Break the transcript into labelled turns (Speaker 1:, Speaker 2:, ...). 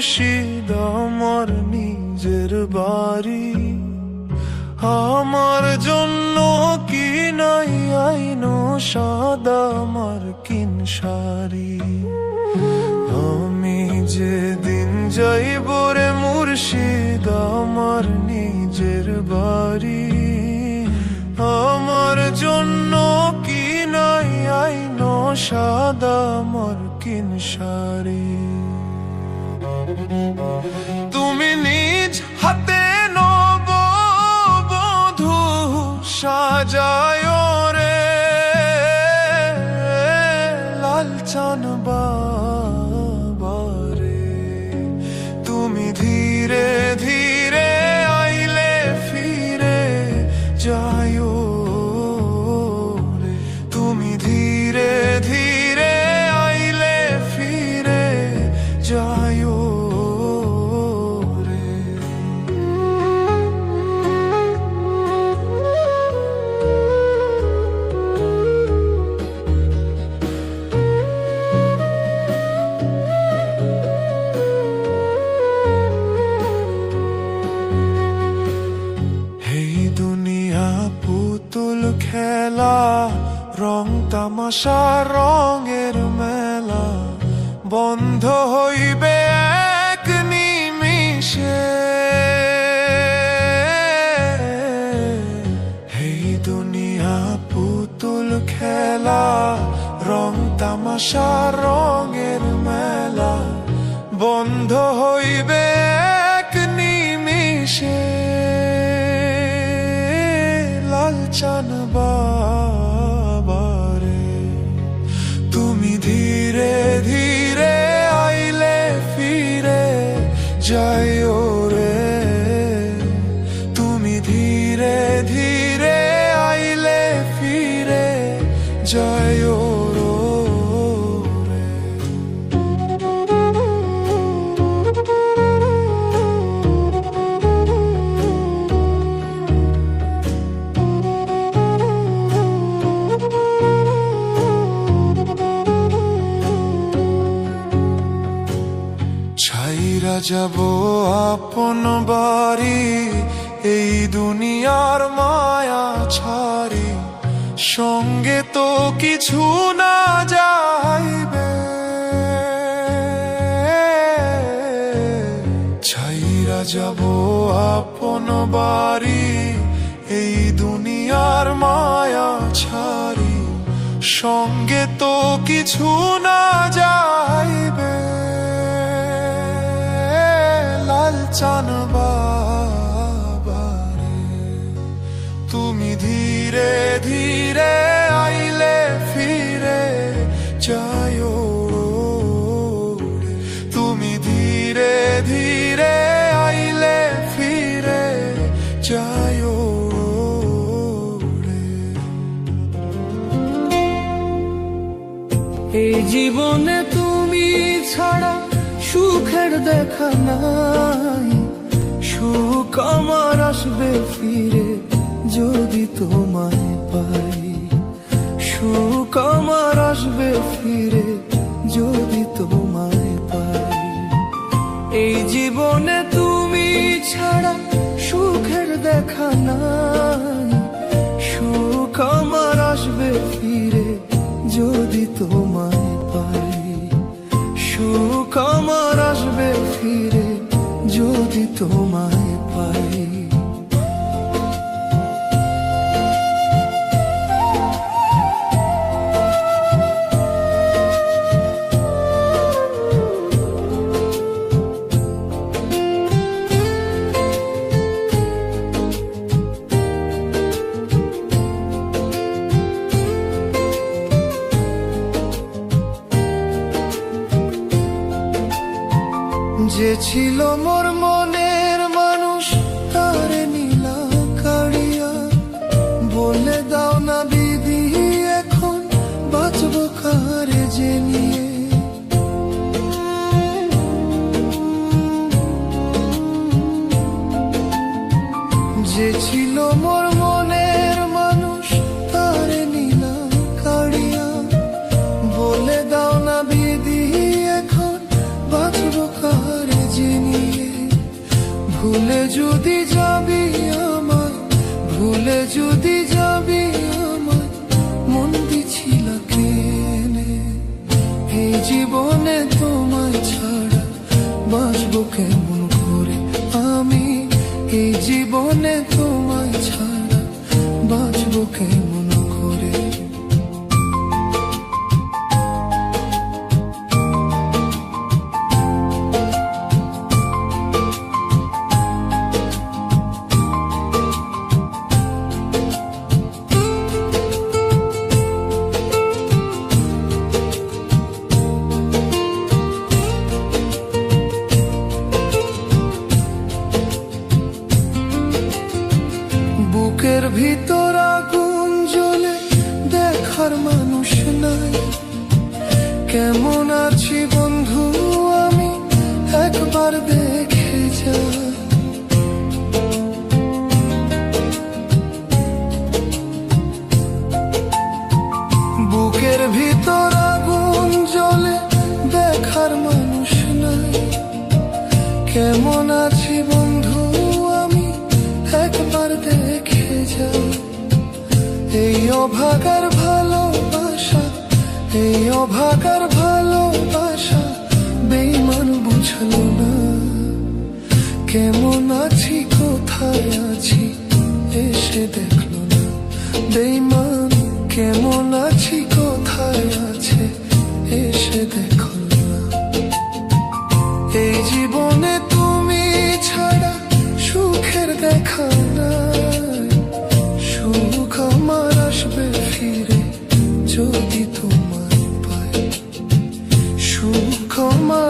Speaker 1: মুর্শিদ আমার নিজের বাড়ি, আমার জন্য কি নাই আইনো সাদা মার্কিন শাড়ি। আমি যেদিন যাইব রে মুর্শিদ আমার নিজের বাড়ি, আমার জন্য কি নাই আইনো সাদা মার্কিন শাড়ি। তুমি নিজ হাতে নববধূ সাজায় রে লালচান বাবারে, তুমি ধীরে ধীরে আইলে ফিরে যায়ো রে, তুমি ধীরে ধীরে আইলে ফিরে যায়ো। পুতুল খেলা রং তামাশা রঙের মেলা বন্ধ হইবে এক নিমিষে। এই দুনিয়া পুতুল খেলা রং তামাশা রঙের মেলা বন্ধ হইবে এক নিমিষে। লালচান বাবারে, তুমি ধীরে ধীরে আইলে ফিরে যাইও রে, তুমি ধীরে ধীরে আইলে ফিরে যাইও রে। ছাইরা যাব আপন বাড়ি এই দুনিয়ার মায়া ছাড়ি, সঙ্গে তো কিছু না যাইবে। ছাইরা যাব আপন বাড়ি এই দুনিয়ার মায়া ছাড়ি, সঙ্গে তো কিছু না যাইবে। লালচান বাবারে, তুমি ধীরে ধীরে আইলে ফিরে যাইও রে, তুমি ধীরে ধীরে আইলে ফিরে যাইও রে।
Speaker 2: এই জীবনে তুমি ছাড়া সুখের দেখা নাই, সুখ আমার আসবে ফিরে যদি তোমায় পাই, সুখ আমার আসবে ফিরে যদি তোমায় পাই। এই জীবনে তুমি ছাড়া সুখের দেখা নাই, সুখ আমার আসবে ফিরে যদি তোমায় পাই, সুখ আমার আসবে ফিরে যদি তোমায় পাই। যে ছিল মোর মনের মানুষ তারে নীলা কাড়িয়া, বলে দাও না বিধি এখন বাঁচবো কারে যে নিয়ে। যে ছিল মোর মনের মানুষ তারে নীলা কাড়িয়া, বলে দাও না বিধি এখন বাঁচবো কারে যে ভুলে যদি যাবি আমায়, ভুলে যদি যাবি আমায়, মন দিছিল কেনে। এই জীবনে তোমায় ছাড়া বাঁচবো কেমন করে আমি, এই জীবনে তোমায় ছাড়া বাঁচবো কেমন করে। বুকের ভিতর আগুন জ্বলে দেখার মানুষ নাই, কেমন আছি বন্ধু আমি একবার দেখে যা। বুকের ভিতর আগুন জ্বলে দেখার মানুষ নাই, কেমন আছি বন্ধু আমি একবার দেখে যা। এই অভাগার ভালোবাসা, এই অভাগার ভালোবাসা বেঈমান বুঝলো না। কেমন আছি কোথায় আছি এসে দেখলো না, বেঈমান কেমন আছি কোথায় আছে এসে দেখলো না। এই জীবনে তুমি ছাড়া সুখের দেখা নাই, সুখ আমার আসবে ফিরে যদি তোমায় পাই, সুখ আমার